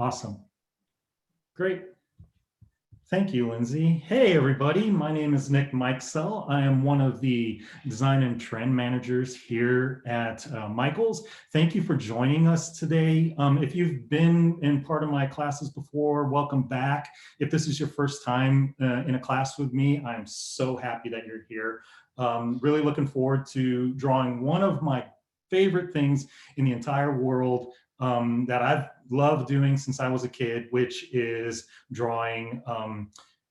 Awesome. Great. Thank you, Lindsay. Hey, everybody. My name is Nick Mikesell. I am one of the design and trend managers here at Michaels. Thank you for joining us today. If you've been in part of my classes before, welcome back. If this is your first time in a class with me, I'm so happy that you're here. Really looking forward to drawing one of my favorite things in the entire world that I've loved doing since I was a kid, which is drawing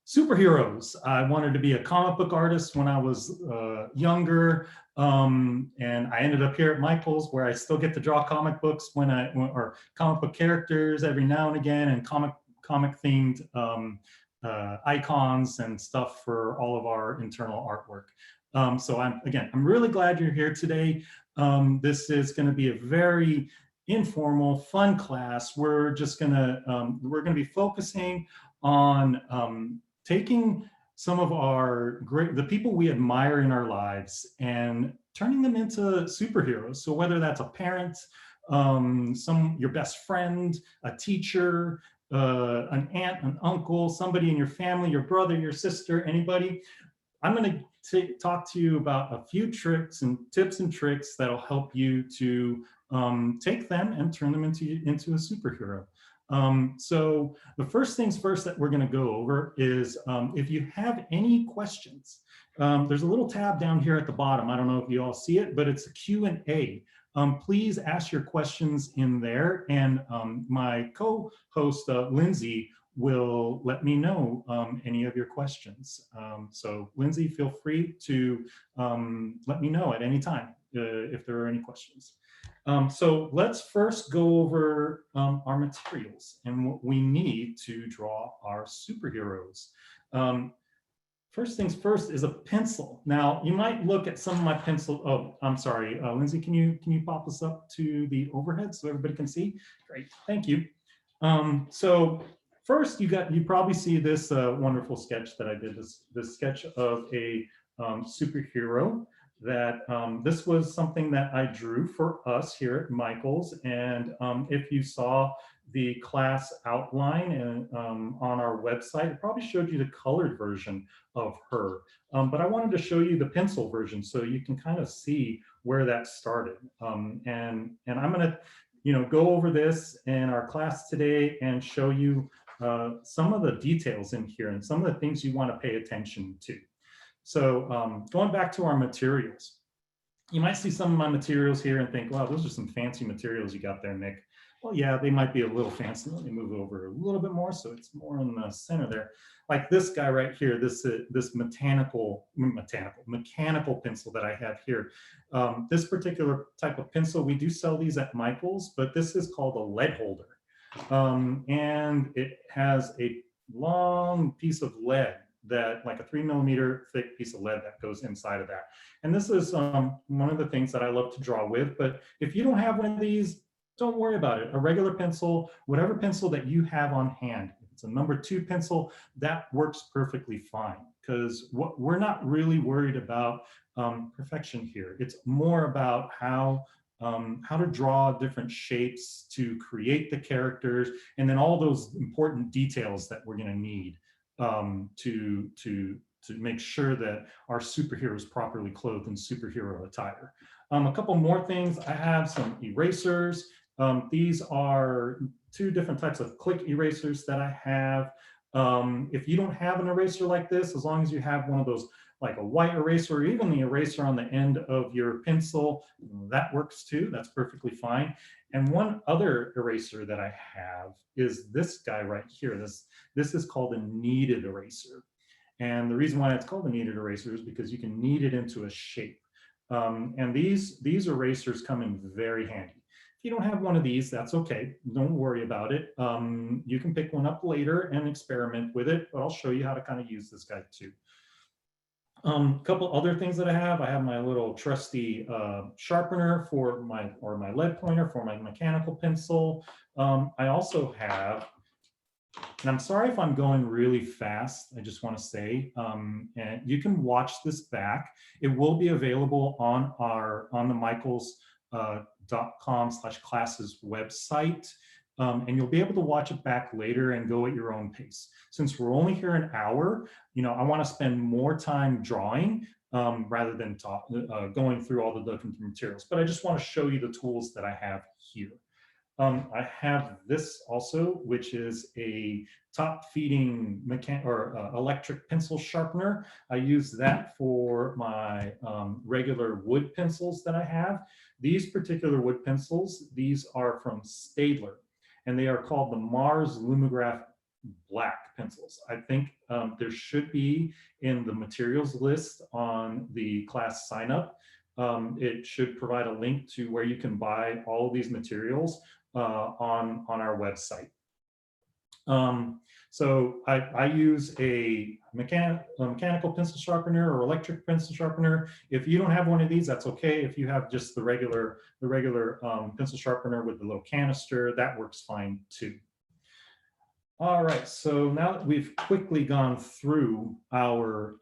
superheroes. I wanted to be a comic book artist when I was younger, and I ended up here at Michaels, where I still get to draw comic books or comic book characters every now and again, and comic themed icons and stuff for all of our internal artwork. So I'm really glad you're here today. This is going to be a very informal, fun class. We're gonna be focusing on taking some of the people we admire in our lives and turning them into superheroes. So whether that's a parent, your best friend, a teacher, an aunt, an uncle, somebody in your family, your brother, your sister, anybody, I'm going to talk to you about a few tricks and tips and tricks that'll help you to take them and turn them into a superhero. So the first things first that we're going to go over is if you have any questions, there's a little tab down here at the bottom. I don't know if you all see it, but it's a Q&A. Please ask your questions in there, and my co-host Lindsay will let me know any of your questions. So Lindsay, feel free to let me know at any time if there are any questions. So let's first go over our materials and what we need to draw our superheroes. First things first is a pencil. Now you might look at some of my pencil. Oh, I'm sorry, Lindsay, can you pop this up to the overhead so everybody can see? Great, thank you. So first, you probably see this wonderful sketch that I did. This sketch of a superhero. That this was something that I drew for us here at Michaels, and if you saw the class outline and on our website, it probably showed you the colored version of her. But I wanted to show you the pencil version so you can kind of see where that started. And I'm going to go over this in our class today and show you some of the details in here and some of the things you want to pay attention to. So going back to our materials, you might see some of my materials here and think, wow, those are some fancy materials you got there, Nick. Well, yeah, they might be a little fancy. Let me move over a little bit more so it's more in the center there. Like this guy right here, this mechanical pencil that I have here. This particular type of pencil, we do sell these at Michaels, but this is called a lead holder. And it has a long piece of lead, that like a 3 millimeter thick piece of lead that goes inside of that. And this is one of the things that I love to draw with. But if you don't have one of these, don't worry about it. A regular pencil, whatever pencil that you have on hand, if it's a number 2 pencil, that works perfectly fine, because we're not really worried about perfection here. It's more about how to draw different shapes to create the characters, and then all those important details that we're going to need to make sure that our superhero is properly clothed in superhero attire. A couple more things. I have some erasers. These are 2 different types of click erasers that I have. If you don't have an eraser like this, as long as you have one of those, like a white eraser or even the eraser on the end of your pencil, that works too. That's perfectly fine. And one other eraser that I have is this guy right here. This is called a kneaded eraser. And the reason why it's called a kneaded eraser is because you can knead it into a shape. And these erasers come in very handy. If you don't have one of these, that's okay. Don't worry about it. You can pick one up later and experiment with it, but I'll show you how to kind of use this guy too. A couple other things that I have my little trusty sharpener for my lead pointer for my mechanical pencil. I also have, and I'm sorry if I'm going really fast, I just want to say, and you can watch this back. It will be available on the Michaels.com/classes website. and you'll be able to watch it back later and go at your own pace. Since we're only here an hour, I want to spend more time drawing rather than going through all the different materials. But I just want to show you the tools that I have here. I have this also, which is a top feeding electric pencil sharpener. I use that for my regular wood pencils that I have. These particular wood pencils, these are from Staedtler, and they are called the Mars Lumograph Black pencils. I think there should be in the materials list on the class sign up. It should provide a link to where you can buy all of these materials on our website. So I use a mechanical pencil sharpener or electric pencil sharpener. If you don't have one of these, that's okay. If you have just the regular pencil sharpener with the little canister, that works fine too. All right, so now that we've quickly gone through our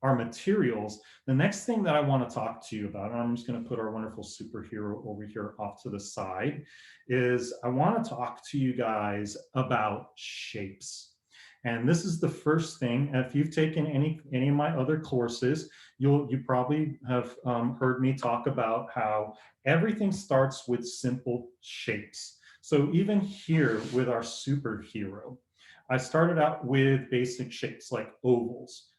materials, the next thing that I want to talk to you about, and I'm just going to put our wonderful superhero over here off to the side, is I want to talk to you guys about shapes. And this is the first thing. If you've taken any of my other courses, you probably have heard me talk about how everything starts with simple shapes. So even here with our superhero, I started out with basic shapes like ovals,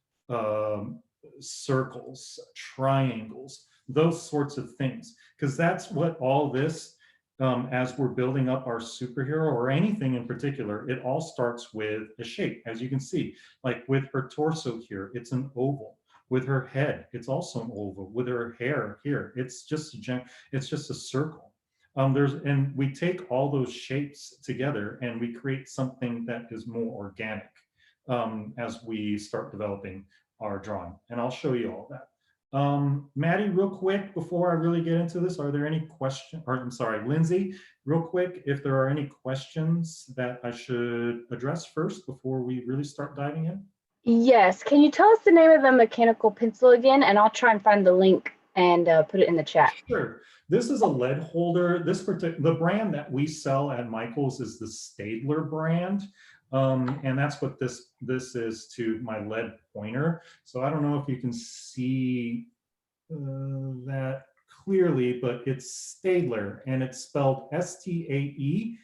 circles, triangles, those sorts of things, because that's what all this, as we're building up our superhero or anything in particular, it all starts with a shape. As you can see, like with her torso here, it's an oval. With her head, it's also an oval. With her hair here, it's just a circle. And we take all those shapes together and we create something that is more organic as we start developing our drawing. And I'll show you all that. Maddie, real quick, before I really get into this, are there any questions, or I'm sorry, Lindsay, real quick, if there are any questions that I should address first before we really start diving in? Yes, can you tell us the name of the mechanical pencil again? And I'll try and find the link and put it in the chat. Sure. This is a lead holder. The brand that we sell at Michael's is the Staedtler brand. And that's what this is to my lead pointer. So I don't know if you can see that clearly, but it's Staedtler, and it's spelled Staedtler.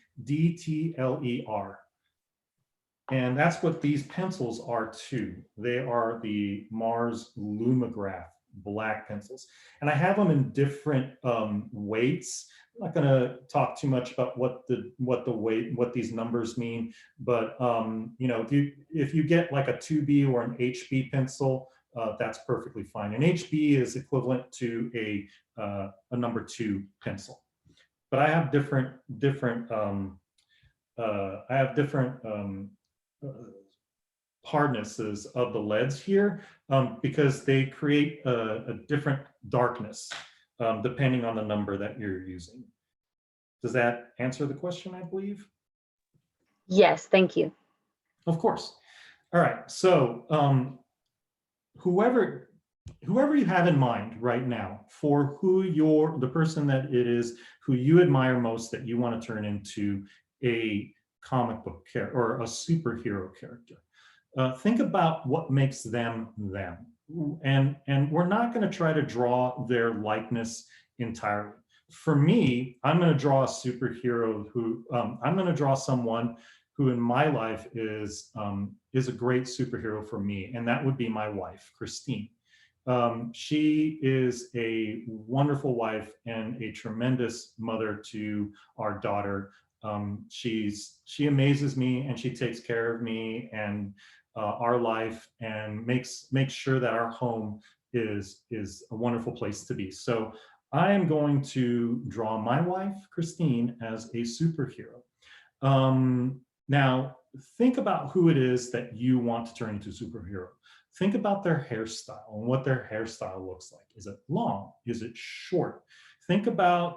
And that's what these pencils are too. They are the Mars Lumograph Black pencils, and I have them in different weights. I'm not going to talk too much about what these numbers mean, but if you get like a 2B or an HB pencil, that's perfectly fine. An HB is equivalent to a number 2 pencil, but I have different hardnesses of the leads here because they create a different darkness depending on the number that you're using. Does that answer the question, I believe? Yes, thank you. Of course. All right, so whoever you have in mind right now for the person that it is who you admire most that you want to turn into a comic book character or a superhero character. Think about what makes them them. And we're not going to try to draw their likeness entirely. For me, I'm going to draw a superhero who, I'm going to draw someone who in my life is a great superhero for me, and that would be my wife, Christine. She is a wonderful wife and a tremendous mother to our daughter. She amazes me, and she takes care of me and our life, and makes sure that our home is a wonderful place to be. So I am going to draw my wife, Christine, as a superhero. Now, think about who it is that you want to turn into a superhero. Think about their hairstyle and what their hairstyle looks like. Is it long? Is it short? Think about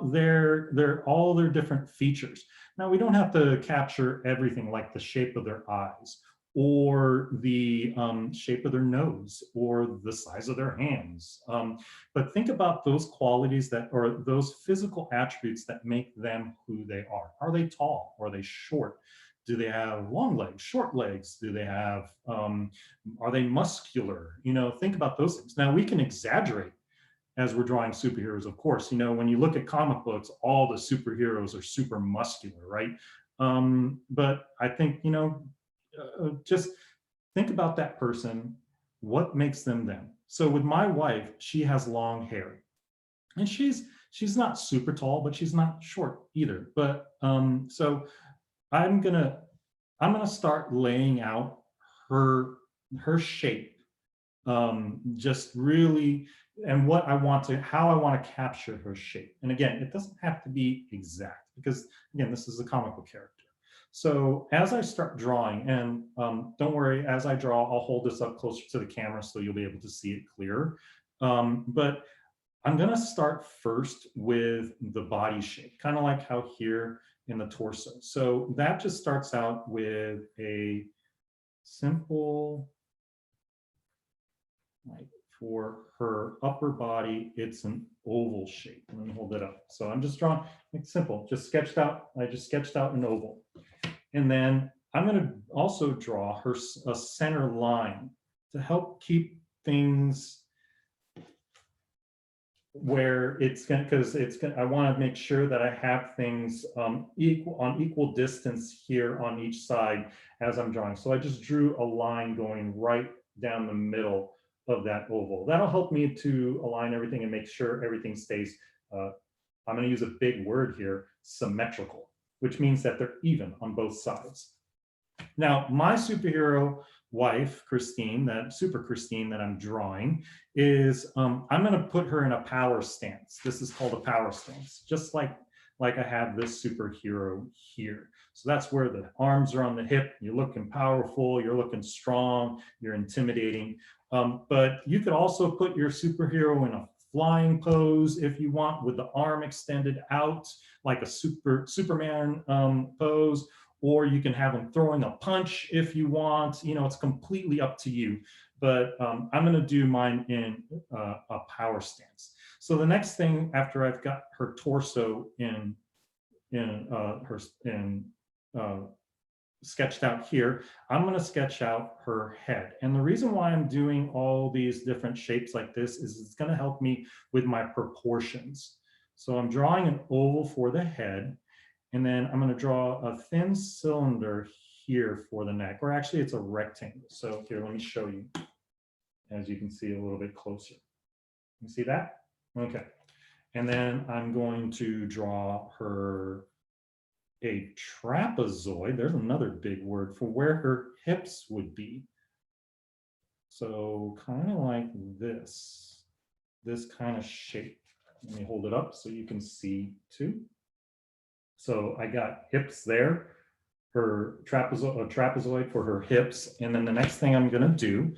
all their different features. Now, we don't have to capture everything, like the shape of their eyes or the shape of their nose, or the size of their hands. But think about those qualities that, or those physical attributes that make them who they are. Are they tall? Are they short? Do they have long legs, short legs? Do they have, are they muscular? You know, think about those things. Now we can exaggerate as we're drawing superheroes, of course. You know, when you look at comic books, all the superheroes are super muscular, right? But I think, you know, just think about that person, what makes them them. So with my wife, she has long hair, and she's not super tall, but she's not short either. But so I'm gonna start laying out her shape, just really, and what I want to, how I want to capture her shape. And again, it doesn't have to be exact, because again, this is a comic book character. So as I start drawing, and don't worry, as I draw, I'll hold this up closer to the camera so you'll be able to see it clearer. But I'm gonna start first with the body shape, kind of like how here in the torso. So that just starts out with a simple, like for her upper body, it's an oval shape. Let me hold it up. So I'm just drawing, it's simple, just sketched out, I just sketched out an oval. And then I'm going to also draw her a center line to help keep things where it's going to, because it's going, I want to make sure that I have things equal distance here on each side as I'm drawing. So I just drew a line going right down the middle of that oval. That'll help me to align everything and make sure everything stays, I'm going to use a big word here, symmetrical, which means that they're even on both sides. Now, my superhero wife, Christine, that super Christine that I'm drawing, is, I'm going to put her in a power stance. This is called a power stance, just like I have this superhero here. So that's where the arms are on the hip. You're looking powerful, you're looking strong, you're intimidating. But you could also put your superhero in a flying pose if you want, with the arm extended out like a Superman pose, or you can have them throwing a punch if you want. You know, it's completely up to you. But I'm going to do mine in a power stance. So the next thing, after I've got her torso sketched out here, I'm going to sketch out her head. And the reason why I'm doing all these different shapes like this is it's going to help me with my proportions. So I'm drawing an oval for the head, and then I'm going to draw a thin cylinder here for the neck, or actually it's a rectangle. So here, let me show you, as you can see a little bit closer. You see that? Okay. And then I'm going to draw her a trapezoid. There's another big word for where her hips would be. So kind of like this kind of shape. Let me hold it up so you can see too. So I got hips there, her trapezoid for her hips. And then the next thing I'm going to do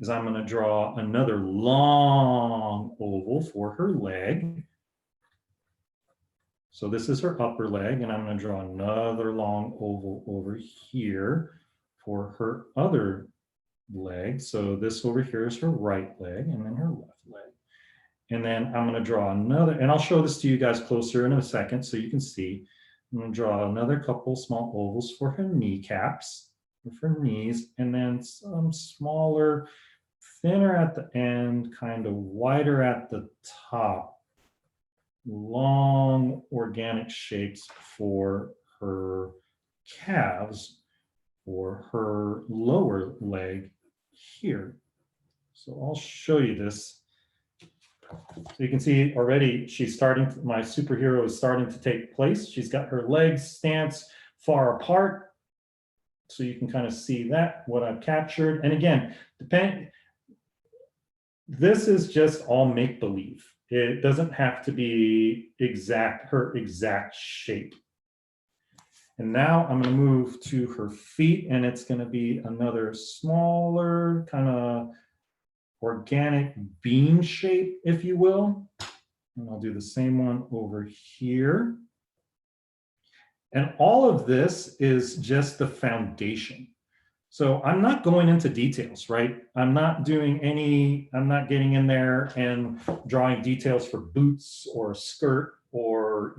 is I'm going to draw another long oval for her leg. So this is her upper leg, and I'm going to draw another long oval over here for her other leg. So this over here is her right leg, and then her left leg. And then I'm going to draw another, and I'll show this to you guys closer in a second so you can see. I'm going to draw another couple small ovals for her kneecaps, for her knees, and then some smaller, thinner at the end, kind of wider at the top, long organic shapes for her calves, for her lower leg here. So I'll show you this. So you can see already she's starting, my superhero is starting to take place. She's got her legs stance far apart. So you can kind of see that, what I've captured. And again, this is just all make-believe. It doesn't have to be exact, her exact shape. And now I'm going to move to her feet, and it's going to be another smaller kind of organic bean shape, if you will. And I'll do the same one over here. And all of this is just the foundation. So I'm not going into details, right? I'm not getting in there and drawing details for boots or a skirt or,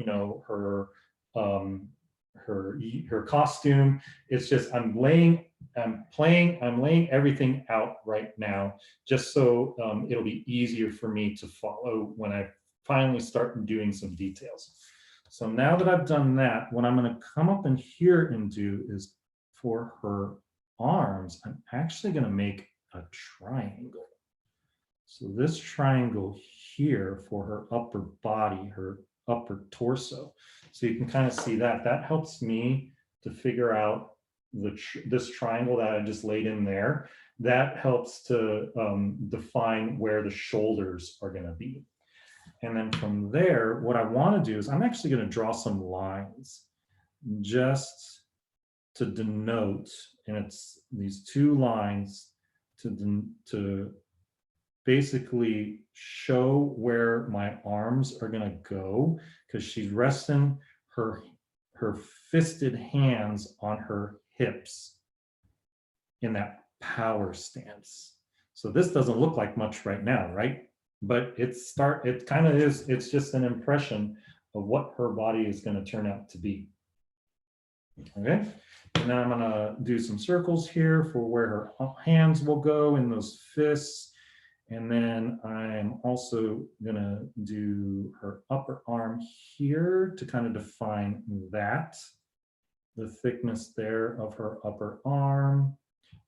her costume. It's just, I'm laying everything out right now, just so it'll be easier for me to follow when I finally start doing some details. So now that I've done that, what I'm going to come up in here and do is for her arms, I'm actually going to make a triangle. So this triangle here for her upper body, her upper torso. So you can kind of see that. That helps me to figure out this triangle that I just laid in there. That helps to define where the shoulders are going to be. And then from there, what I want to do is I'm actually going to draw some lines just to denote, and it's these two lines to basically show where my arms are going to go, because she's resting her fisted hands on her hips in that power stance. So this doesn't look like much right now, right? But it kind of is, it's just an impression of what her body is going to turn out to be. Okay, and then I'm going to do some circles here for where her hands will go in those fists. And then I'm also going to do her upper arm here to kind of define that, the thickness there of her upper arm,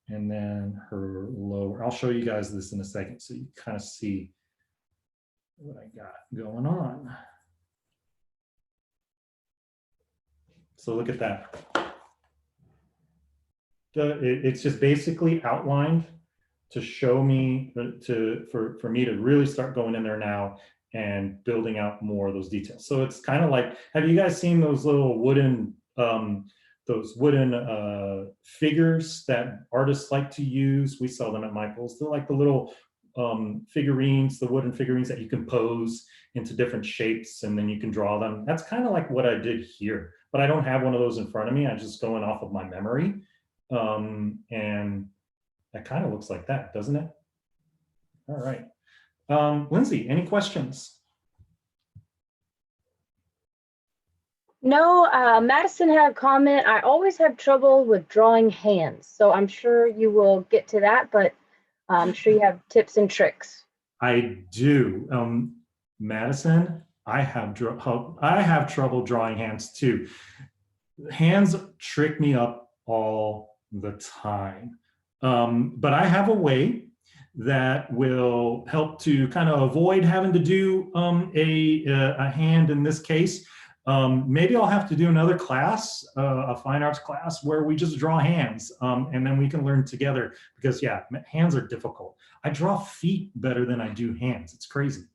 and then her lower. I'll show you guys this in a second so you kind of see what I got going on. So look at that. It's just basically outlined to show me, for me to really start going in there now and building out more of those details. So it's kind of like, have you guys seen those little wooden figures that artists like to use? We sell them at Michael's. They're like the little figurines, the wooden figurines that you can pose into different shapes and then you can draw them. That's kind of like what I did here, but I don't have one of those in front of me. I'm just going off of my memory. And that kind of looks like that, doesn't it? All right. Lindsay, any questions? No, Madison had a comment. I always have trouble with drawing hands, so I'm sure you will get to that, but I'm sure you have tips and tricks. I do. Madison, I have trouble drawing hands too. Hands trick me up all the time. But I have a way that will help to kind of avoid having to do a hand in this case. Maybe I'll have to do another class, a fine arts class, where we just draw hands, and then we can learn together, because yeah, hands are difficult. I draw feet better than I do hands. It's crazy.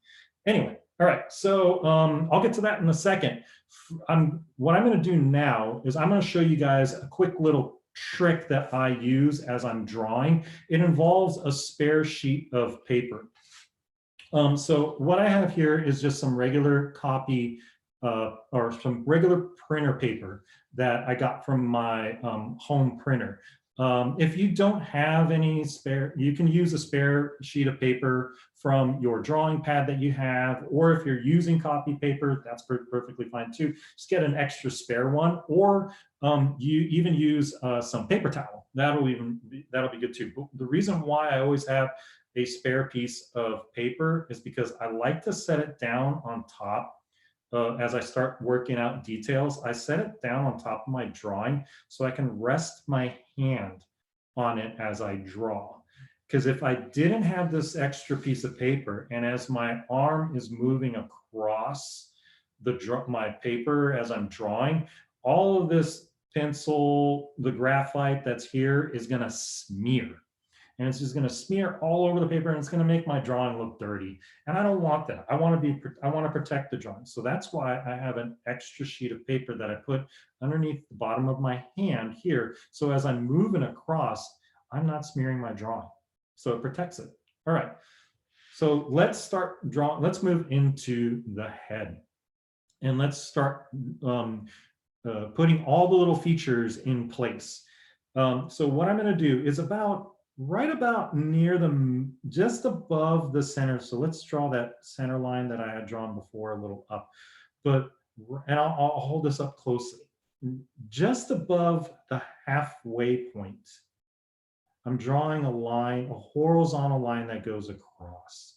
Anyway, all right, so I'll get to that in a second. What I'm going to do now is I'm going to show you guys a quick little trick that I use as I'm drawing. It involves a spare sheet of paper. So what I have here is just some regular copy or some regular printer paper that I got from my home printer. If you don't have any spare, you can use a spare sheet of paper from your drawing pad that you have, or if you're using copy paper, that's perfectly fine too. Just get an extra spare one, or you even use some paper towel. That'll be good too. But the reason why I always have a spare piece of paper is because I like to set it down on top. As I start working out details, I set it down on top of my drawing so I can rest my hand on it as I draw. Because if I didn't have this extra piece of paper, and as my arm is moving across my paper as I'm drawing, all of this pencil, the graphite that's here is going to smear. And it's just going to smear all over the paper, and it's going to make my drawing look dirty. And I don't want that. I want to protect the drawing. So that's why I have an extra sheet of paper that I put underneath the bottom of my hand here. So as I'm moving across, I'm not smearing my drawing. So it protects it. All right. So let's start drawing. Let's move into the head. And let's start putting all the little features in place. So what I'm going to do is right about near just above the center. So let's draw that center line that I had drawn before a little up, and I'll hold this up closely. Just above the halfway point, I'm drawing a line, a horizontal line that goes across.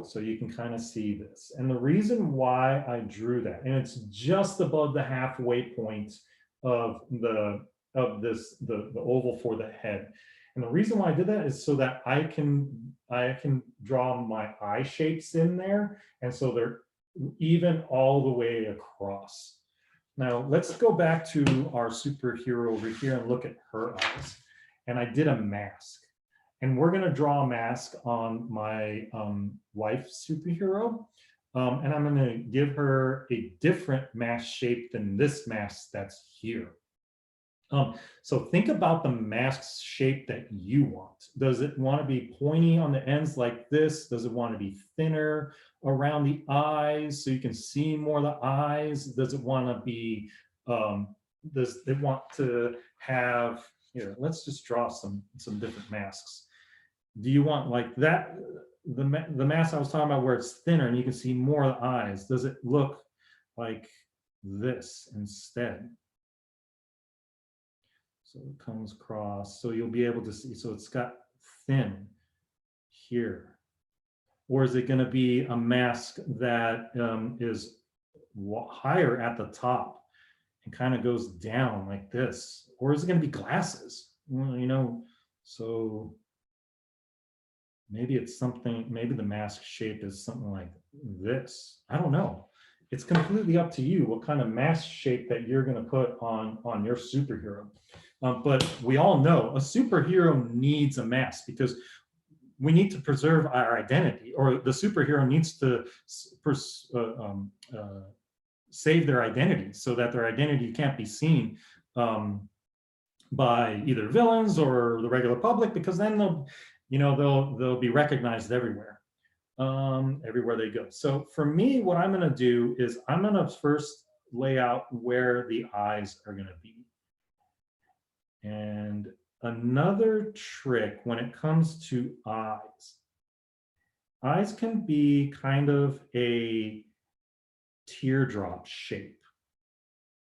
So you can kind of see this. And the reason why I drew that, and it's just above the halfway point of the oval for the head. And the reason why I did that is so that I can draw my eye shapes in there. And so they're even all the way across. Now let's go back to our superhero over here and look at her eyes. And I did a mask. And we're going to draw a mask on my wife superhero. And I'm going to give her a different mask shape than this mask that's here. So think about the mask shape that you want. Does it want to be pointy on the ends like this? Does it want to be thinner around the eyes so you can see more of the eyes? Does it want to be, does it want to have, here, let's just draw some different masks. Do you want like that, the mask I was talking about where it's thinner and you can see more of the eyes? Does it look like this instead? So it comes across, so you'll be able to see, so it's got thin here. Or is it going to be a mask that is higher at the top and kind of goes down like this? Or is it going to be glasses? Well, you know, so maybe it's something, maybe the mask shape is something like this. I don't know. It's completely up to you what kind of mask shape that you're going to put on your superhero. But we all know a superhero needs a mask because we need to preserve our identity, or the superhero needs to save their identity so that their identity can't be seen by either villains or the regular public, because then they'll be recognized everywhere, everywhere they go. So for me, what I'm going to do is I'm going to first lay out where the eyes are going to be. And another trick when it comes to eyes can be kind of a teardrop shape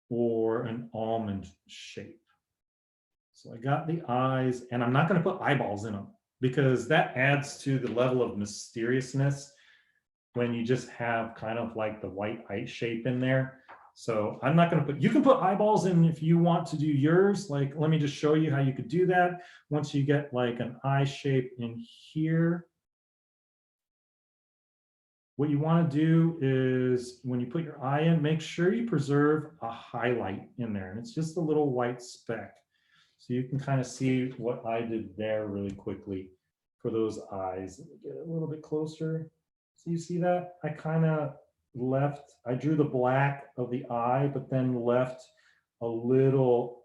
or an almond shape. So I got the eyes, and I'm not going to put eyeballs in them because that adds to the level of mysteriousness when you just have kind of like the white eye shape in there. So I'm not going to put, you can put eyeballs in if you want to do yours. Like, let me just show you how you could do that. Once you get like an eye shape in here, what you want to do is when you put your eye in, make sure you preserve a highlight in there. And it's just a little white speck. So you can kind of see what I did there really quickly for those eyes. Let me get a little bit closer. So you see that? I kind of I drew the black of the eye, but then left a little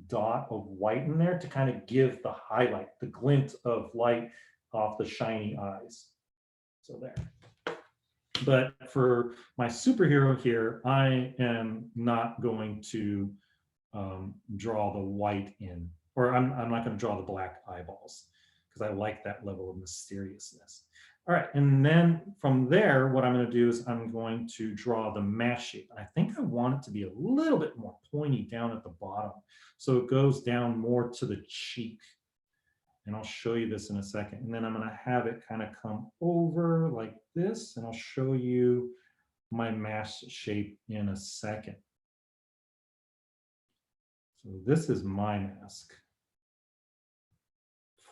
dot of white in there to kind of give the highlight, the glint of light off the shiny eyes. So there. But for my superhero here, I am not going to draw the white in, or I'm not going to draw the black eyeballs because I like that level of mysteriousness. All right, and then from there, what I'm going to do is I'm going to draw the mask shape. I think I want it to be a little bit more pointy down at the bottom, so it goes down more to the cheek. And I'll show you this in a second. And then I'm going to have it kind of come over like this, and I'll show you my mask shape in a second. So this is my mask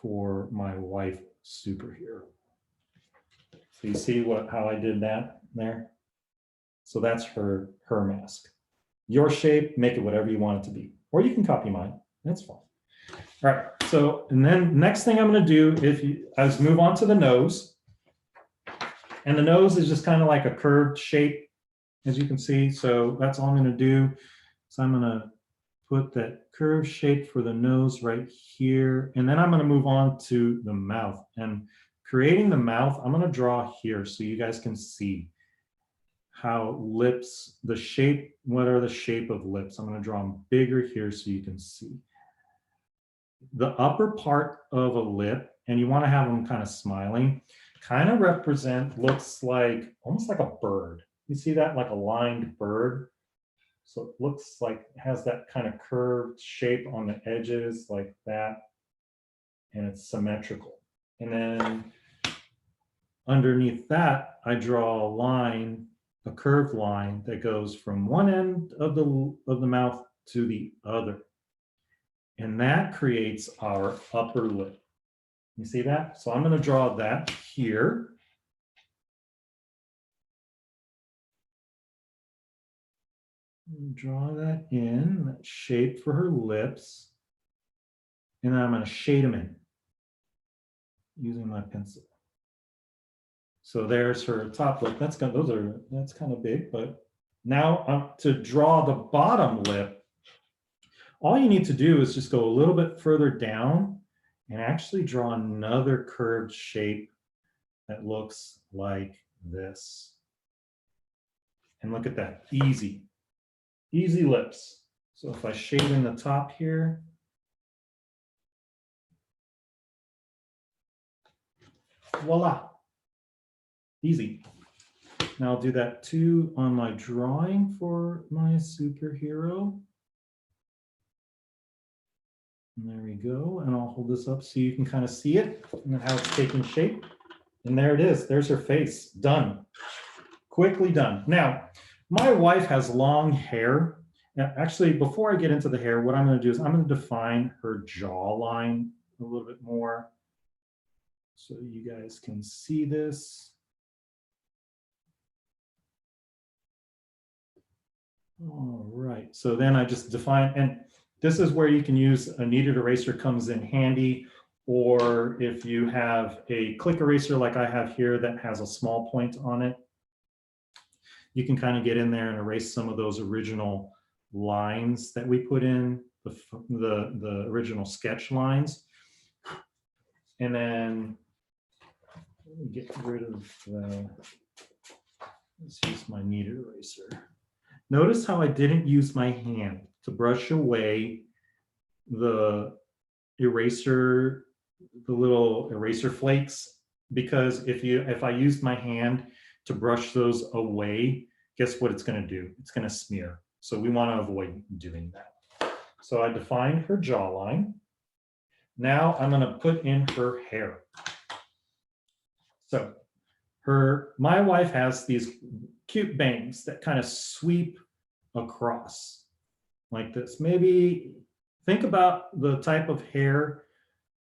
for my wife superhero. So you see how I did that there? So that's her mask. Your shape, make it whatever you want it to be. Or you can copy mine. That's fine. All right. So, and then next thing I'm going to do is move on to the nose. And the nose is just kind of like a curved shape, as you can see. So that's all I'm going to do. So I'm going to put that curved shape for the nose right here. And then I'm going to move on to the mouth. And creating the mouth, I'm going to draw here so you guys can see how lips, the shape, what are the shape of lips? I'm going to draw them bigger here so you can see. The upper part of a lip, and you want to have them kind of smiling, kind of looks like almost like a bird. You see that, like a lined bird? So it looks like it has that kind of curved shape on the edges like that, and it's symmetrical. And then underneath that, I draw a line, a curved line that goes from one end of the mouth to the other. And that creates our upper lip. You see that? So I'm going to draw that here. Draw that in, that shape for her lips. And then I'm going to shade them in using my pencil. So there's her top lip. That's kind of big, but now to draw the bottom lip, all you need to do is just go a little bit further down and actually draw another curved shape that looks like this. And look at that, easy lips. So if I shade in the top here, voila, easy. Now I'll do that too on my drawing for my superhero. And there we go. And I'll hold this up so you can kind of see it and how it's taking shape. And there it is. There's her face. Done. Quickly done. Now, my wife has long hair. Now, actually, before I get into the hair, what I'm going to do is I'm going to define her jawline a little bit more so you guys can see this. All right. So then I just define, and this is where you can use a kneaded eraser, comes in handy, or if you have a click eraser like I have here that has a small point on it, you can kind of get in there and erase some of those original lines that we put in, the original sketch lines. And then get rid of let's use my kneaded eraser. Notice how I didn't use my hand to brush away the eraser, the little eraser flakes, because if I used my hand to brush those away, guess what it's going to do? It's going to smear. So we want to avoid doing that. So I defined her jawline. Now I'm going to put in her hair. So my wife has these cute bangs that kind of sweep across like this. Maybe think about the type of hair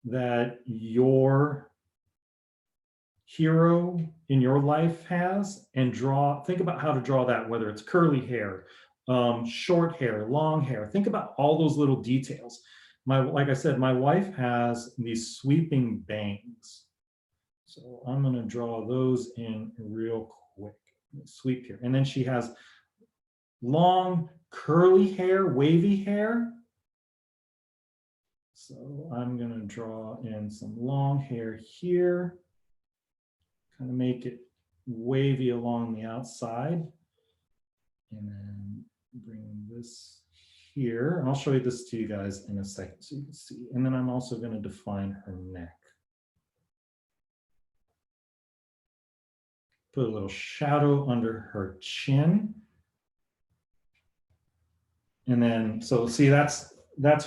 that your hero in your life has, and think about how to draw that, whether it's curly hair, short hair, long hair. Think about all those little details. Like I said, my wife has these sweeping bangs. So I'm going to draw those in real quick. Sweep here. And then she has long curly hair, wavy hair. So I'm going to draw in some long hair here. Kind of make it wavy along the outside. And then bring this here. I'll show you this to you guys in a second so you can see. And then I'm also going to define her neck. Put a little shadow under her chin. And then, so see, that's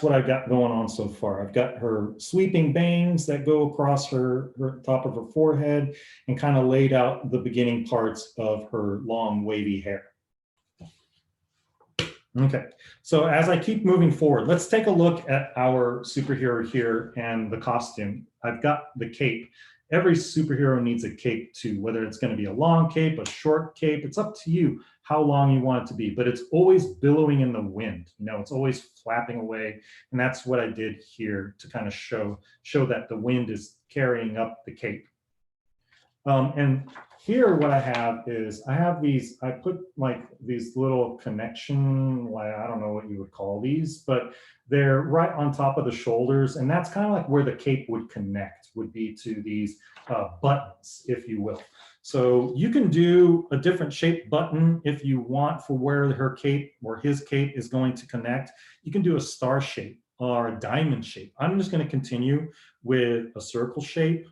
what I've got going on so far. I've got her sweeping bangs that go across her top of her forehead and kind of laid out the beginning parts of her long wavy hair. Okay, so as I keep moving forward, let's take a look at our superhero here and the costume. I've got the cape. Every superhero needs a cape too, whether it's going to be a long cape, a short cape. It's up to you how long you want it to be, but it's always billowing in the wind. You know, it's always flapping away. And that's what I did here to kind of show that the wind is carrying up the cape. And here what I have is I put like these little connection, I don't know what you would call these, but they're right on top of the shoulders. And that's kind of like where the cape would connect, would be to these buttons, if you will. So you can do a different shaped button if you want for where her cape or his cape is going to connect. You can do a star shape or a diamond shape. I'm just going to continue with a circle shape.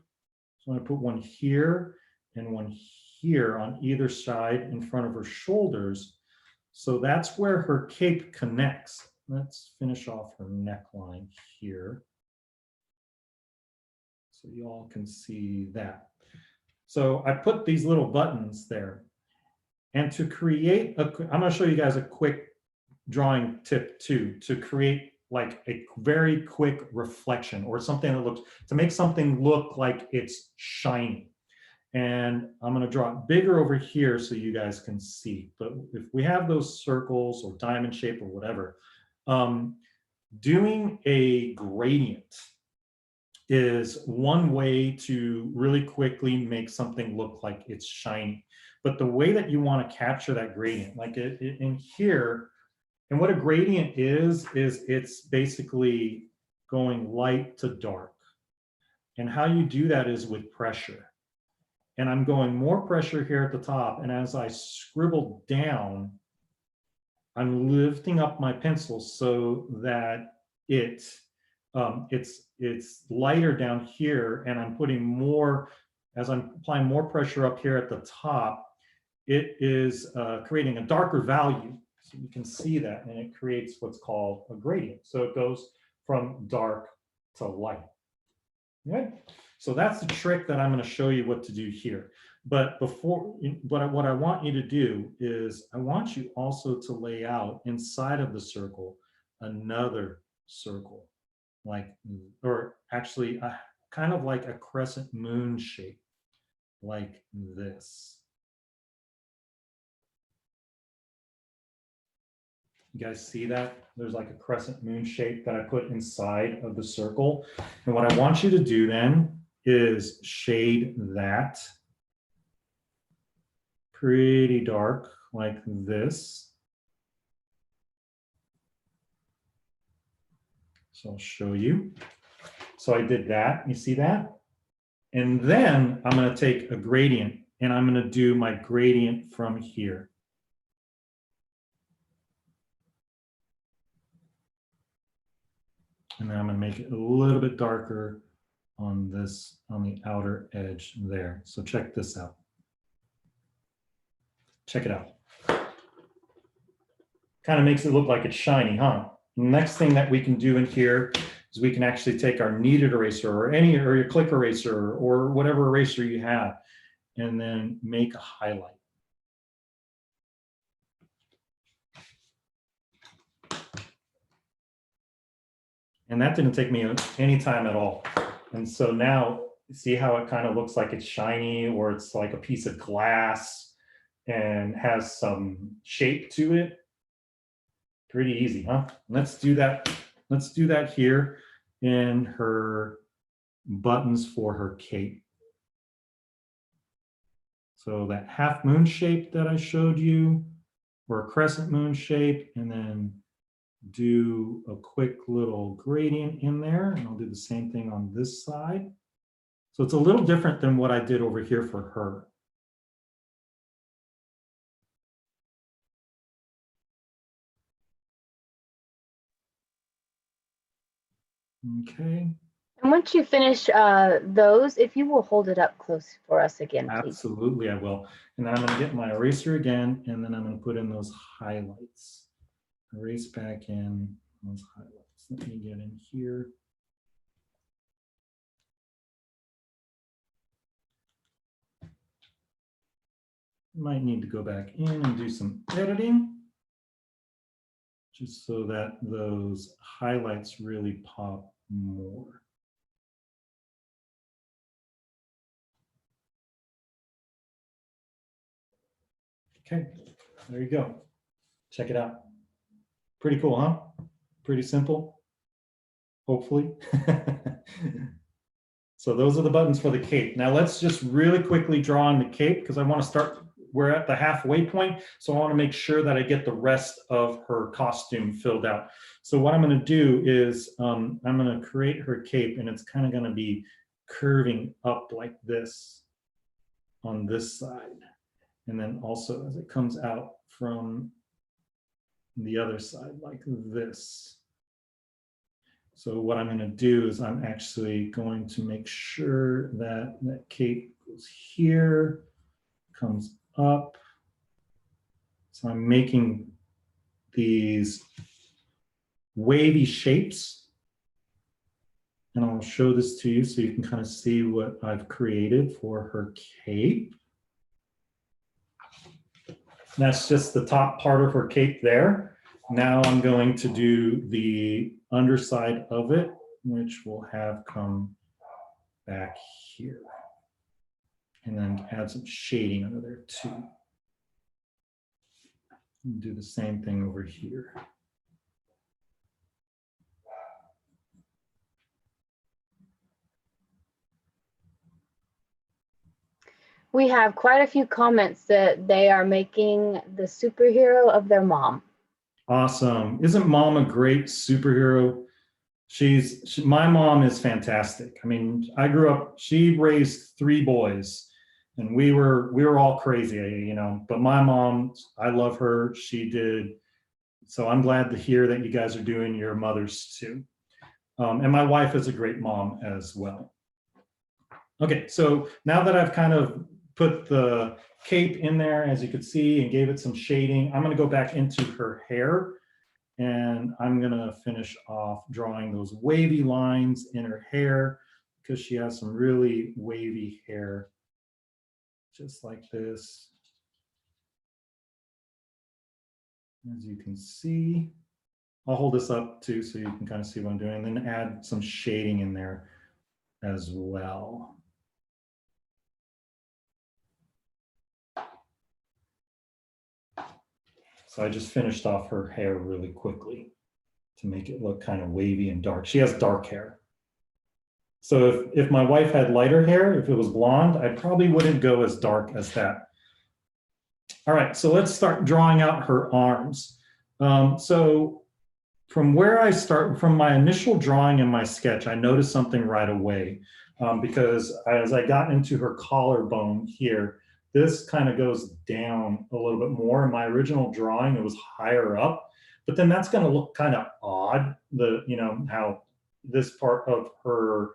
So I'm going to put one here and one here on either side in front of her shoulders. So that's where her cape connects. Let's finish off her neckline here, so you all can see that. So I put these little buttons there. And to create I'm going to show you guys a quick drawing tip too, to create like a very quick reflection or something that looks, to make something look like it's shiny. And I'm going to draw it bigger over here so you guys can see. But if we have those circles or diamond shape or whatever, doing a gradient is one way to really quickly make something look like it's shiny. But the way that you want to capture that gradient, like in here, and what a gradient is it's basically going light to dark. And how you do that is with pressure. And I'm going more pressure here at the top. And as I scribble down, I'm lifting up my pencil so that it's lighter down here, and I'm putting more, as I'm applying more pressure up here at the top, it is creating a darker value. So you can see that, and it creates what's called a gradient. So it goes from dark to light. Okay? So that's the trick that I'm going to show you what to do here. But before, what I want you to do is I want you also to lay out inside of the circle another circle, like, or actually kind of like a crescent moon shape, like this. You guys see that? There's like a crescent moon shape that I put inside of the circle. And what I want you to do then is shade that pretty dark like this. So I'll show you. So I did that, you see that? And then I'm going to take a gradient and I'm going to do my gradient from here. And then I'm going to make it a little bit darker on this, on the outer edge there. So check this out. Check it out. Kind of makes it look like it's shiny, huh? Next thing that we can do in here is we can actually take our kneaded eraser or your click eraser or whatever eraser you have, and then make a highlight. And that didn't take me any time at all. And so now, see how it kind of looks like it's shiny, or it's like a piece of glass and has some shape to it. Pretty easy, huh? Let's do that. Let's do that here in her buttons for her cape. So that half moon shape that I showed you, or a crescent moon shape, and then do a quick little gradient in there, and I'll do the same thing on this side. So it's a little different than what I did over here for her. Okay. And once you finish those, if you will hold it up close for us again, please. Absolutely, I will. And then I'm going to get my eraser again, and then I'm going to put in those highlights. Erase back in those highlights. Let me get in here. Might need to go back in and do some editing, just so that those highlights really pop more. Okay, there you go. Check it out. Pretty cool, huh? Pretty simple, hopefully. So those are the buttons for the cape. Now let's just really quickly draw on the cape, because I want to start, we're at the halfway point, so I want to make sure that I get the rest of her costume filled out. So what I'm going to do is I'm going to create her cape, and it's kind of going to be curving up like this. on this side. And then also as it comes out from the other side like this. So what I'm going to do is I'm actually going to make sure that that cape goes here, comes up. So I'm making these wavy shapes. And I'll show this to you so you can kind of see what I've created for her cape. That's just the top part of her cape there. Now I'm going to do the underside of it, which will have come back here. And then add some shading under there too. And do the same thing over here. We have quite a few comments that they are making the superhero of their mom. Awesome. Isn't mom a great superhero? My mom is fantastic. I mean, I grew up, she raised 3 boys and we were all crazy, you know, but my mom, I love her. She did. So I'm glad to hear that you guys are doing your mothers too. And my wife is a great mom as well. Okay, so now that I've kind of put the cape in there, as you could see, and gave it some shading, I'm going to go back into her hair and I'm going to finish off drawing those wavy lines in her hair because she has some really wavy hair, just like this. As you can see, I'll hold this up too so you can kind of see what I'm doing, and then add some shading in there as well. So I just finished off her hair really quickly to make it look kind of wavy and dark. She has dark hair. So if my wife had lighter hair, if it was blonde, I probably wouldn't go as dark as that. All right, so let's start drawing out her arms. So from where I start, from my initial drawing in my sketch, I noticed something right away because as I got into her collarbone here, this kind of goes down a little bit more. In my original drawing, it was higher up, but then that's going to look kind of odd. You know, how this part of her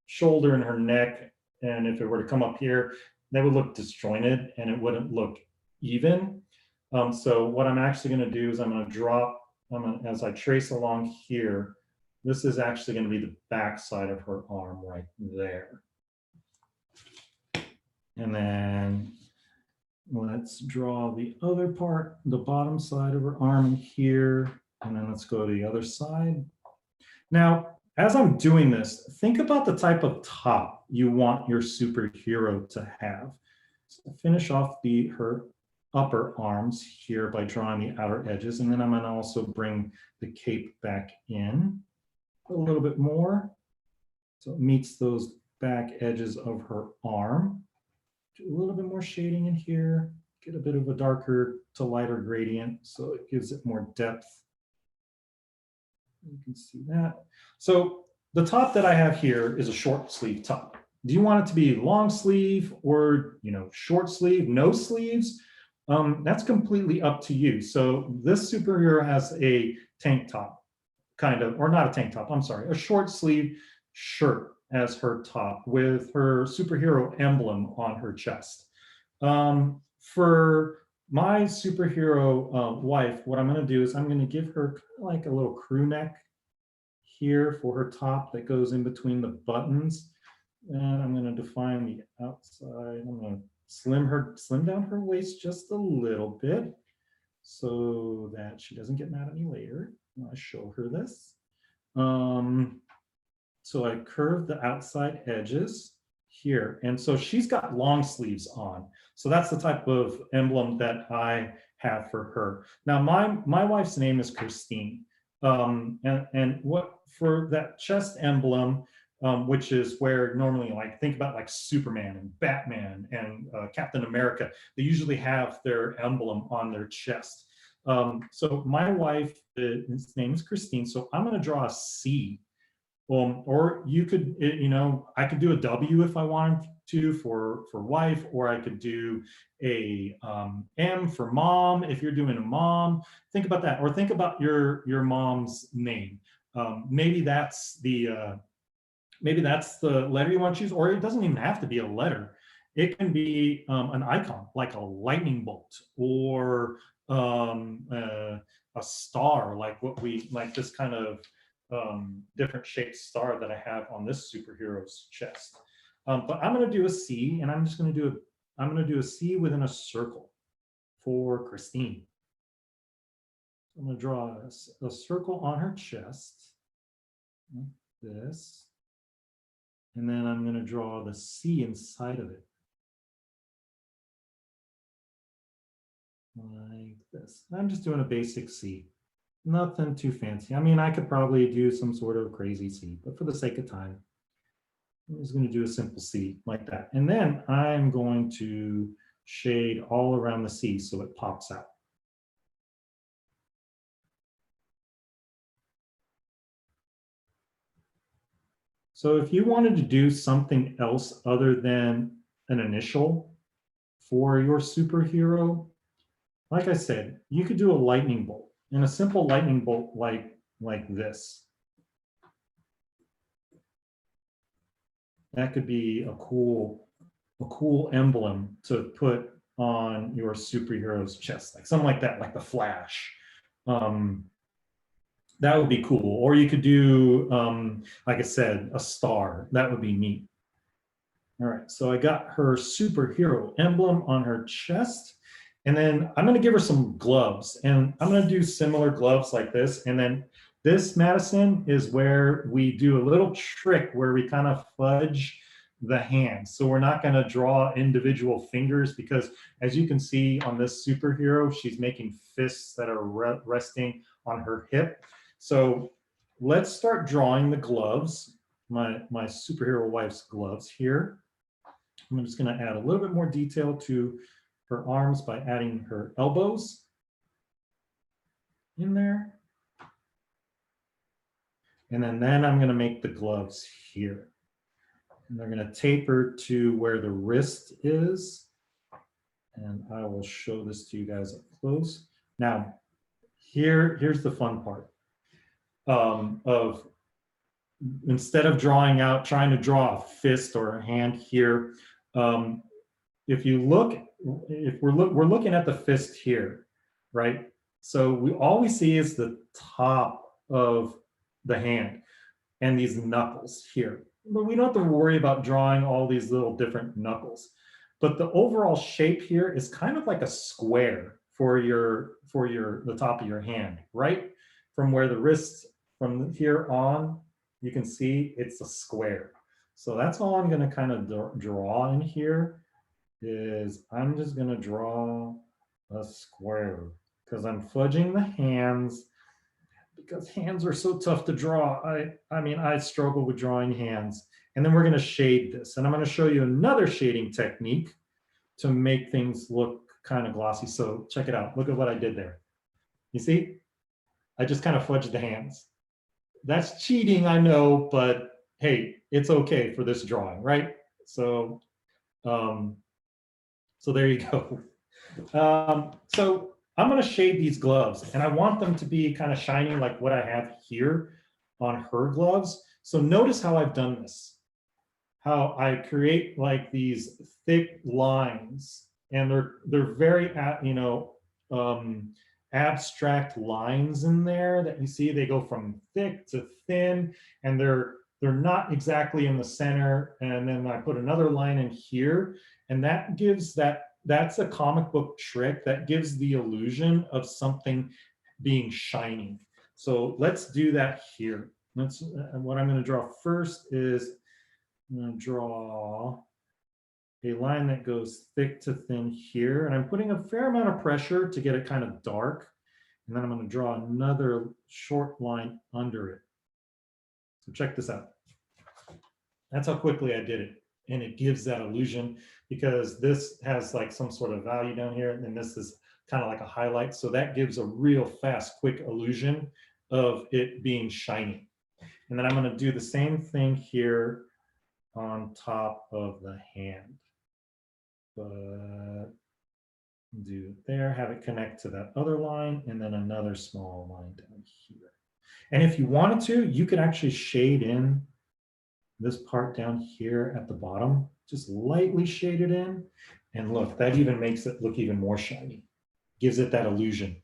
shoulder and her neck, and if it were to come up here, that would look disjointed and it wouldn't look even. So what I'm actually going to do is I'm going to drop, as I trace along here, this is actually going to be the back side of her arm right there. And then let's draw the other part, the bottom side of her arm here. And then let's go to the other side. Now, as I'm doing this, think about the type of top you want your superhero to have. So finish off her upper arms here by drawing the outer edges. And then I'm going to also bring the cape back in a little bit more so it meets those back edges of her arm. Do a little bit more shading in here, get a bit of a darker to lighter gradient so it gives it more depth. You can see that. So the top that I have here is a short sleeve top. Do you want it to be long sleeve or, you know, short sleeve, no sleeves? That's completely up to you. So this superhero has a tank top, kind of, or not a tank top, I'm sorry, a short sleeve shirt as her top with her superhero emblem on her chest. For my superhero wife, what I'm going to do is I'm going to give her kind of like a little crew neck here for her top that goes in between the buttons. And I'm going to define the outside. I'm going to slim down her waist just a little bit so that she doesn't get mad at me later when I show her this. So I curve the outside edges here. And so she's got long sleeves on. So that's the type of emblem that I have for her. Now, my wife's name is Christine. And what for that chest emblem, which is where normally, like, think about like Superman and Batman and Captain America, they usually have their emblem on their chest. So my wife, his name is Christine, so I'm going to draw a C Or you could, you know, I could do a W if I wanted to for wife, or I could do a M for mom if you're doing a mom. Think about that, or think about your mom's name. Maybe that's the letter you want to choose, or it doesn't even have to be a letter. It can be an icon, like a lightning bolt, or a star, like this kind of different shaped star that I have on this superhero's chest. But I'm going to do a C, and I'm going to do a C within a circle for Christine. I'm going to draw a circle on her chest, like this. And then I'm going to draw the C inside of it, like this. I'm just doing a basic C, nothing too fancy. I mean, I could probably do some sort of crazy C, but for the sake of time, I'm just going to do a simple C like that. And then I'm going to shade all around the C so it pops out. So if you wanted to do something else other than an initial for your superhero, like I said, you could do a lightning bolt, and a simple lightning bolt like this. That could be a cool emblem to put on your superhero's chest, like something like that, like the Flash. That would be cool. Or you could do, like I said, a star. That would be neat. All right, so I got her superhero emblem on her chest. And then I'm going to give her some gloves. And I'm going to do similar gloves like this. And then this, Madison, is where we do a little trick where we kind of fudge the hands. So we're not going to draw individual fingers, because as you can see on this superhero, she's making fists that are resting on her hip. So let's start drawing the gloves, my superhero wife's gloves here. I'm just going to add a little bit more detail to her arms by adding her elbows in there. And then I'm going to make the gloves here. And they're going to taper to where the wrist is. And I will show this to you guys up close. Now, here's the fun part. Of instead of trying to draw a fist or a hand here, if we're looking at the fist here, right? So all we see is the top of the hand and these knuckles here, but we don't have to worry about drawing all these little different knuckles. But the overall shape here is kind of like a square for the top of your hand, right? From where the wrist, from here on, you can see it's a square. So that's all I'm going to kind of draw in here. Is I'm just going to draw a square, because I'm fudging the hands, because hands are so tough to draw. I mean, I struggle with drawing hands. And then we're going to shade this. And I'm going to show you another shading technique to make things look kind of glossy. So check it out. Look at what I did there. You see? I just kind of fudged the hands. That's cheating, I know, but hey, it's okay for this drawing, right? So, so there you go. So I'm going to shade these gloves, and I want them to be kind of shiny like what I have here on her gloves. So notice how I've done this, how I create like these thick lines, and they're very, abstract lines in there that you see. They go from thick to thin, and they're not exactly in the center. And then I put another line in here, and that gives that's a comic book trick that gives the illusion of something being shiny. So let's do that here. What I'm going to draw first is I'm going to draw a line that goes thick to thin here, and I'm putting a fair amount of pressure to get it kind of dark. And then I'm going to draw another short line under it. So check this out. That's how quickly I did it. And it gives that illusion, because this has like some sort of value down here, and this is kind of like a highlight. So that gives a real fast, quick illusion of it being shiny. And then I'm going to do the same thing here on top of the hand. But do it there, have it connect to that other line, and then another small line down here. And if you wanted to, you could actually shade in this part down here at the bottom, just lightly shade it in. And look, that even makes it look even more shiny. Gives it that illusion.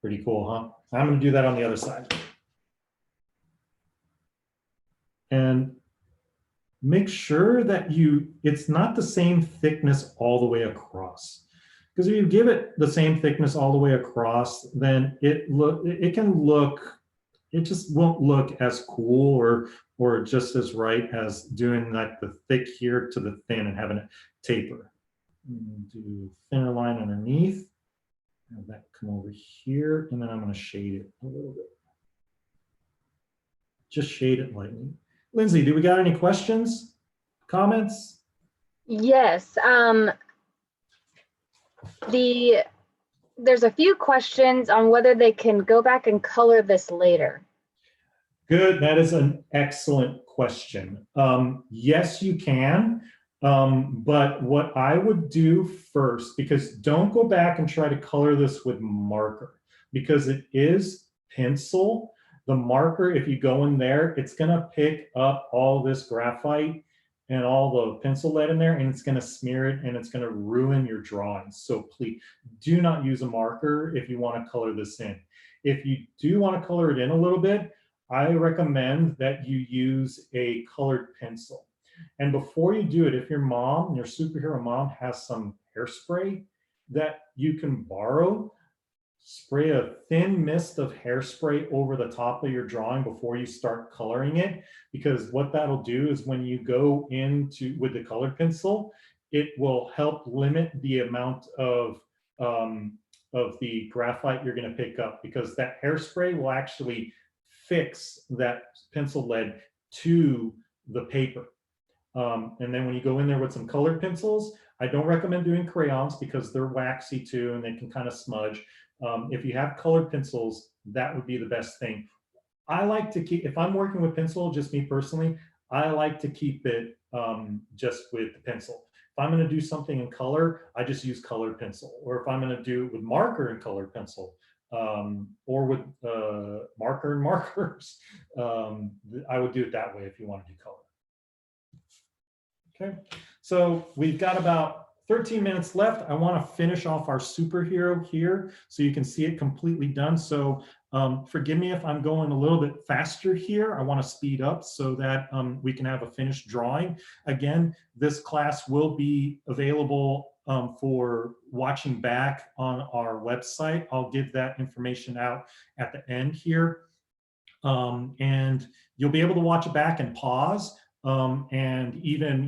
Pretty cool, huh? I'm going to do that on the other side. And make sure that it's not the same thickness all the way across. Because if you give it the same thickness all the way across, then it just won't look as cool or just as right as doing like the thick here to the thin and having it taper. Do thinner line underneath. Have that come over here, and then I'm going to shade it a little bit. Just shade it lightly. Lindsay, do we got any questions, comments? Yes. There's a few questions on whether they can go back and color this later. Good. That is an excellent question. Yes, you can. But what I would do first, because don't go back and try to color this with marker, because it is pencil. The marker, if you go in there, it's going to pick up all this graphite and all the pencil lead in there, and it's going to smear it, and it's going to ruin your drawings. So please do not use a marker if you want to color this in. If you do want to color it in a little bit, I recommend that you use a colored pencil. And before you do it, if your mom, your superhero mom, has some hairspray that you can borrow, spray a thin mist of hairspray over the top of your drawing before you start coloring it, because what that'll do is when you go into with the colored pencil, it will help limit the amount of the graphite you're going to pick up, because that hairspray will actually fix that pencil lead to the paper. And then when you go in there with some colored pencils, I don't recommend doing crayons because they're waxy too and they can kind of smudge. If you have colored pencils, that would be the best thing. I like to keep, if I'm working with pencil, just me personally, I like to keep it just with the pencil. If I'm going to do something in color, I just use colored pencil. Or if I'm going to do it with marker and colored pencil, or with marker and markers, I would do it that way if you want to do color. Okay, so we've got about 13 minutes left. I want to finish off our superhero here so you can see it completely done. So forgive me if I'm going a little bit faster here. I want to speed up so that we can have a finished drawing. Again, this class will be available for watching back on our website. I'll give that information out at the end here. And you'll be able to watch it back and pause. And even,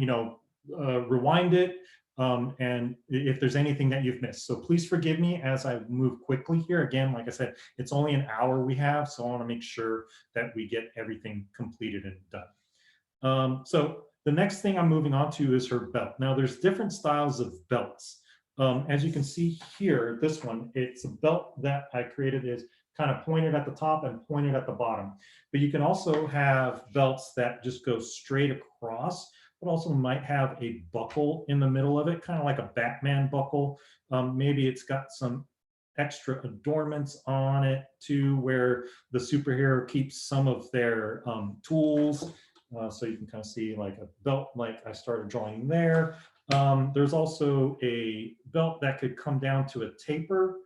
rewind it, and if there's anything that you've missed. So please forgive me as I move quickly here. Again, like I said, it's only an hour we have, so I want to make sure that we get everything completed and done. So the next thing I'm moving on to is her belt. Now there's different styles of belts. As you can see here, this one, it's a belt that I created is kind of pointed at the top and pointed at the bottom. But you can also have belts that just go straight across, but also might have a buckle in the middle of it, kind of like a Batman buckle. Maybe it's got some extra adornments on it too, where the superhero keeps some of their tools. So you can kind of see like a belt, like I started drawing there. There's also a belt that could come down to a taper,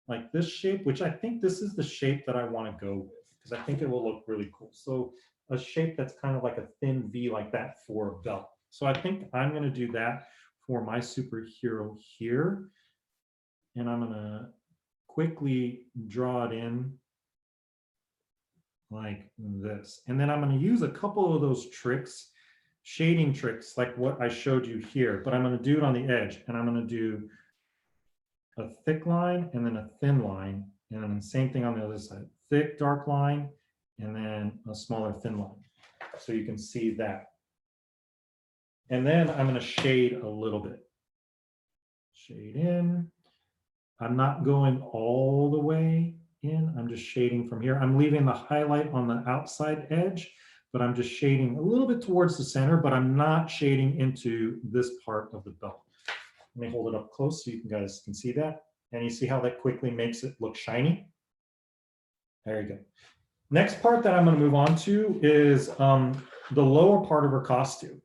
like this shape, which I think this is the shape that I want to go with, because I think it will look really cool. So a shape that's kind of like a thin V like that for a belt. So I think I'm going to do that for my superhero here. And I'm going to quickly draw it in like this. And then I'm going to use a couple of those tricks, shading tricks, like what I showed you here, but I'm going to do it on the edge. And I'm going to do a thick line and then a thin line, and then the same thing on the other side, thick dark line and then a smaller thin line, so you can see that. And then I'm going to shade a little bit, shade in. I'm not going all the way in. I'm just shading from here. I'm leaving the highlight on the outside edge, but I'm just shading a little bit towards the center, but I'm not shading into this part of the belt. Let me hold it up close so you guys can see that. And you see how that quickly makes it look shiny? There you go. Next part that I'm going to move on to is the lower part of her costume.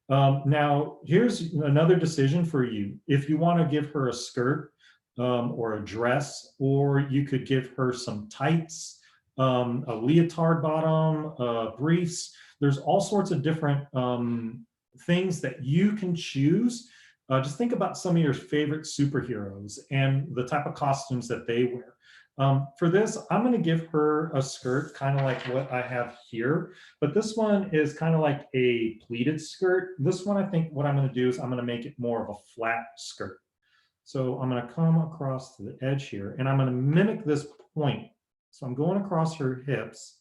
Now, here's another decision for you. If you want to give her a skirt or a dress, or you could give her some tights, a leotard bottom, briefs. There's all sorts of different things that you can choose. Just think about some of your favorite superheroes and the type of costumes that they wear. For this, I'm going to give her a skirt, kind of like what I have here, but this one is kind of like a pleated skirt. This one, I think what I'm going to do is I'm going to make it more of a flat skirt. So I'm going to come across to the edge here, and I'm going to mimic this point. So I'm going across her hips,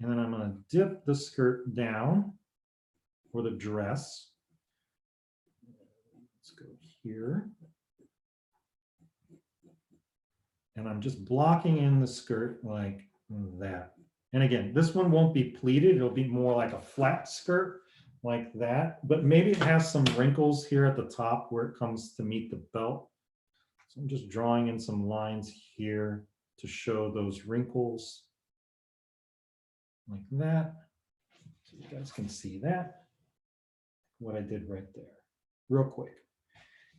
and then I'm going to dip the skirt down for the dress. Let's go here. And I'm just blocking in the skirt like that. And again, this one won't be pleated. It'll be more like a flat skirt like that, but maybe it has some wrinkles here at the top where it comes to meet the belt. So I'm just drawing in some lines here to show those wrinkles like that. So you guys can see that, what I did right there, real quick.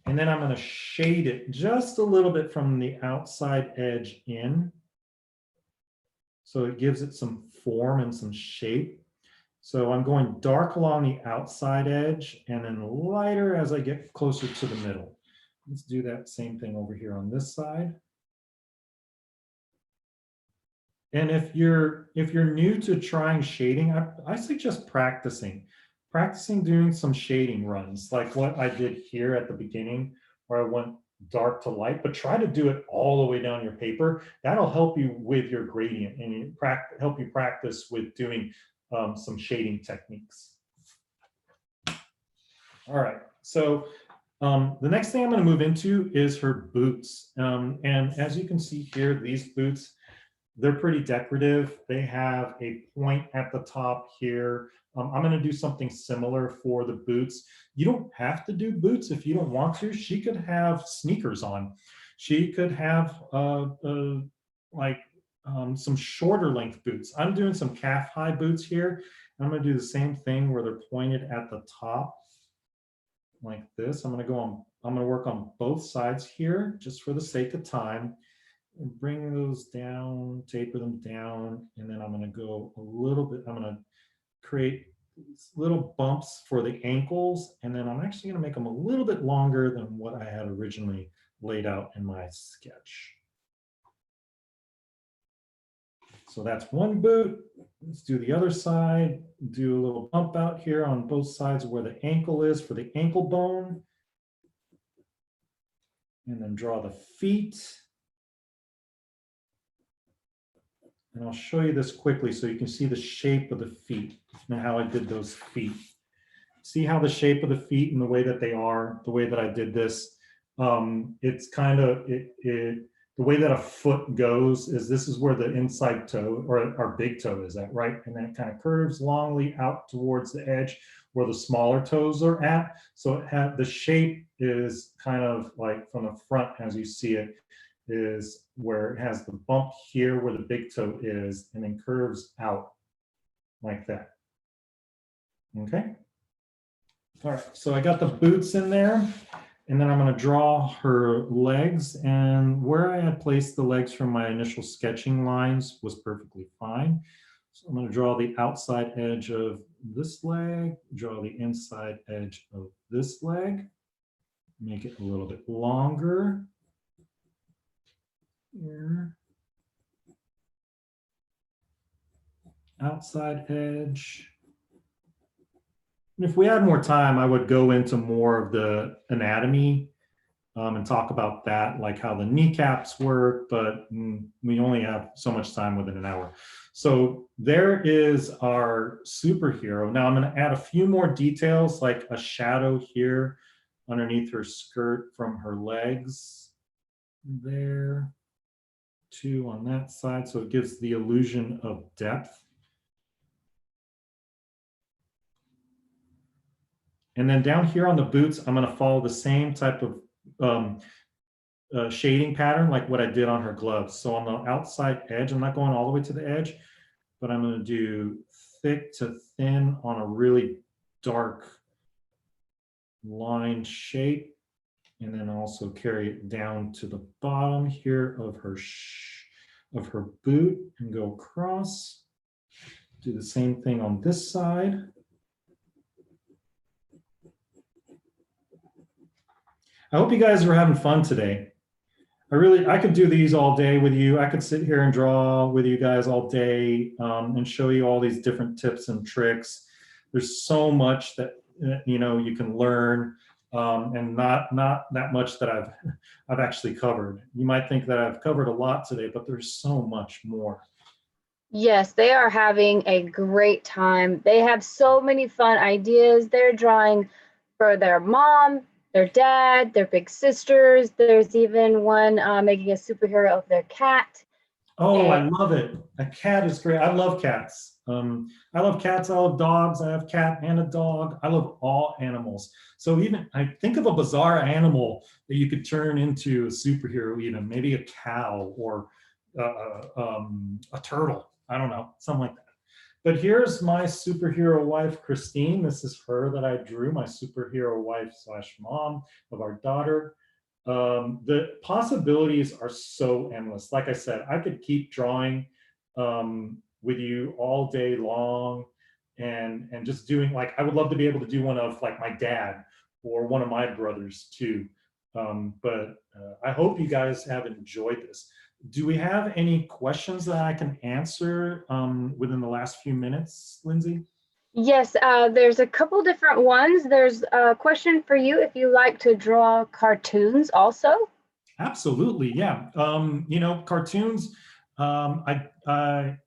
And then I'm going to shade it just a little bit from the outside edge in. So it gives it some form and some shape. So I'm going dark along the outside edge and then lighter as I get closer to the middle. Let's do that same thing over here on this side. And if you're new to trying shading, I suggest practicing doing some shading runs, like what I did here at the beginning, where I went dark to light, but try to do it all the way down your paper. That'll help you with your gradient and help you practice with doing some shading techniques. All right, so the next thing I'm going to move into is her boots. And as you can see here, these boots, they're pretty decorative. They have a point at the top here. I'm going to do something similar for the boots. You don't have to do boots if you don't want to. She could have sneakers on. She could have some shorter length boots. I'm doing some calf high boots here. I'm going to do the same thing where they're pointed at the top like this. I'm going to work on both sides here just for the sake of time. And bring those down, taper them down, and then I'm going to go a little bit. I'm going to create little bumps for the ankles, and then I'm actually going to make them a little bit longer than what I had originally laid out in my sketch. So that's one boot. Let's do the other side. Do a little bump out here on both sides where the ankle is for the ankle bone. And then draw the feet. And I'll show you this quickly so you can see the shape of the feet and how I did those feet. See how the shape of the feet and the way that they are, the way that I did this. It's kind of, the way that a foot goes is this is where the inside toe or our big toe is at, right? And then it kind of curves longly out towards the edge where the smaller toes are at. So it had, the shape is kind of like from the front as you see it, is where it has the bump here where the big toe is and then curves out like that. Okay. All right, so I got the boots in there, and then I'm going to draw her legs, and where I had placed the legs from my initial sketching lines was perfectly fine. So I'm going to draw the outside edge of this leg, draw the inside edge of this leg, make it a little bit longer. Here. Outside edge. And if we had more time, I would go into more of the anatomy and talk about that, like how the kneecaps work, but we only have so much time within an hour. So there is our superhero. Now I'm going to add a few more details, like a shadow here underneath her skirt from her legs there. 2 on that side, so it gives the illusion of depth. And then down here on the boots, I'm going to follow the same type of shading pattern like what I did on her gloves. So on the outside edge, I'm not going all the way to the edge, but I'm going to do thick to thin on a really dark line shape, and then also carry it down to the bottom here of her boot and go across. Do the same thing on this side. I hope you guys are having fun today. I could do these all day with you. I could sit here and draw with you guys all day and show you all these different tips and tricks. There's so much that you can learn, and not that much that I've actually covered. You might think that I've covered a lot today, but there's so much more. Yes, they are having a great time. They have so many fun ideas. They're drawing for their mom, their dad, their big sisters. There's even one making a superhero of their cat. Oh, I love it. A cat is great. I love cats. I love cats. I love dogs. I have a cat and a dog. I love all animals. So even I think of a bizarre animal that you could turn into a superhero, even maybe a cow or a turtle. I don't know, something like that. But here's my superhero wife, Christine. This is her that I drew, my superhero wife / mom of our daughter. The possibilities are so endless. Like I said, I could keep drawing with you all day long, and just doing, like, I would love to be able to do one of like my dad or one of my brothers too. But I hope you guys have enjoyed this. Do we have any questions that I can answer within the last few minutes, Lindsay? Yes, there's a couple different ones. There's a question for you if you like to draw cartoons also. Absolutely, yeah. Cartoons, I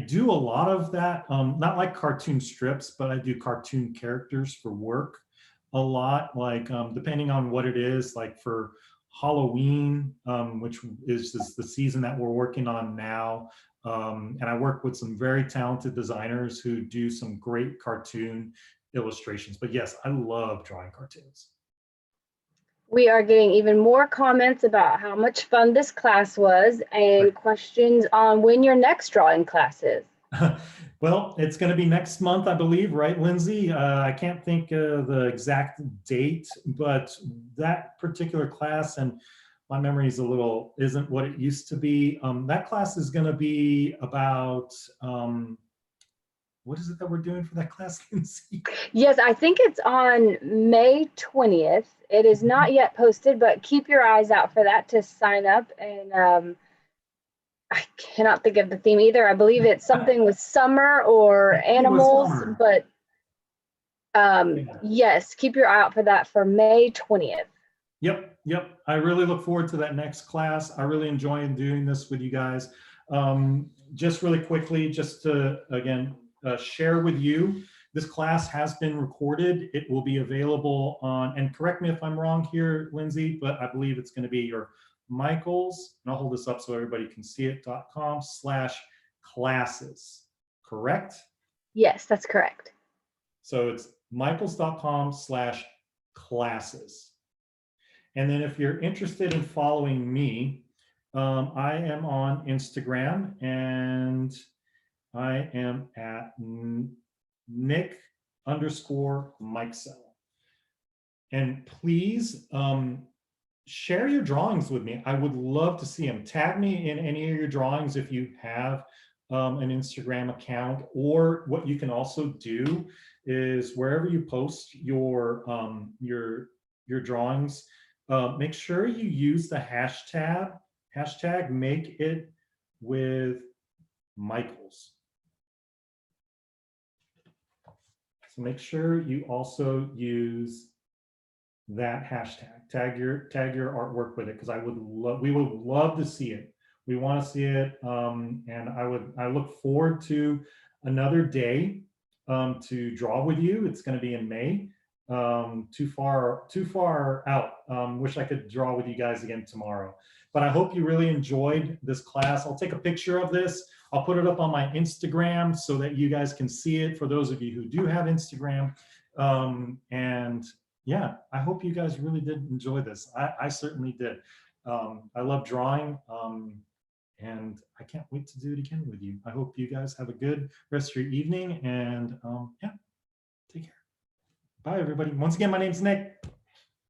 do a lot of that, not like cartoon strips, but I do cartoon characters for work a lot, like depending on what it is, like for Halloween, which is the season that we're working on now. And I work with some very talented designers who do some great cartoon illustrations. But yes, I love drawing cartoons. We are getting even more comments about how much fun this class was and questions on when your next drawing class is. Well, it's going to be next month, I believe, right, Lindsay? I can't think of the exact date, but that particular class, and my memory is isn't what it used to be. That class is going to be about, what is it that we're doing for that class, Lindsay? Yes, I think it's on May 20th. It is not yet posted, but keep your eyes out for that to sign up. And I cannot think of the theme either. I believe it's something with summer or animals, Summer. but yes, keep your eye out for that for May 20th. Yep. I really look forward to that next class. I really enjoy doing this with you guys. Just really quickly, just to, again, share with you, this class has been recorded. It will be available on, and correct me if I'm wrong here, Lindsay, but I believe it's going to be your Michaels, and I'll hold this up so everybody can see it, .com/classes, correct? Yes, that's correct. So it's michaels.com/classes. And then if you're interested in following me, I am on Instagram, and I am at Nick_Mikesell. And please share your drawings with me. I would love to see them. Tag me in any of your drawings if you have an Instagram account. Or what you can also do is wherever you post your drawings, make sure you use the hashtag make it with Michaels. So make sure you also use that hashtag. Tag your artwork with it, because we would love to see it. We want to see it, and I look forward to another day to draw with you. It's going to be in May. Too far out. Wish I could draw with you guys again tomorrow. but I hope you really enjoyed this class. I'll take a picture of this. I'll put it up on my Instagram so that you guys can see it for those of you who do have Instagram. And yeah, I hope you guys really did enjoy this. I certainly did. I love drawing, and I can't wait to do it again with you. I hope you guys have a good rest of your evening, and yeah, take care. Bye, everybody. Once again, my name's Nick.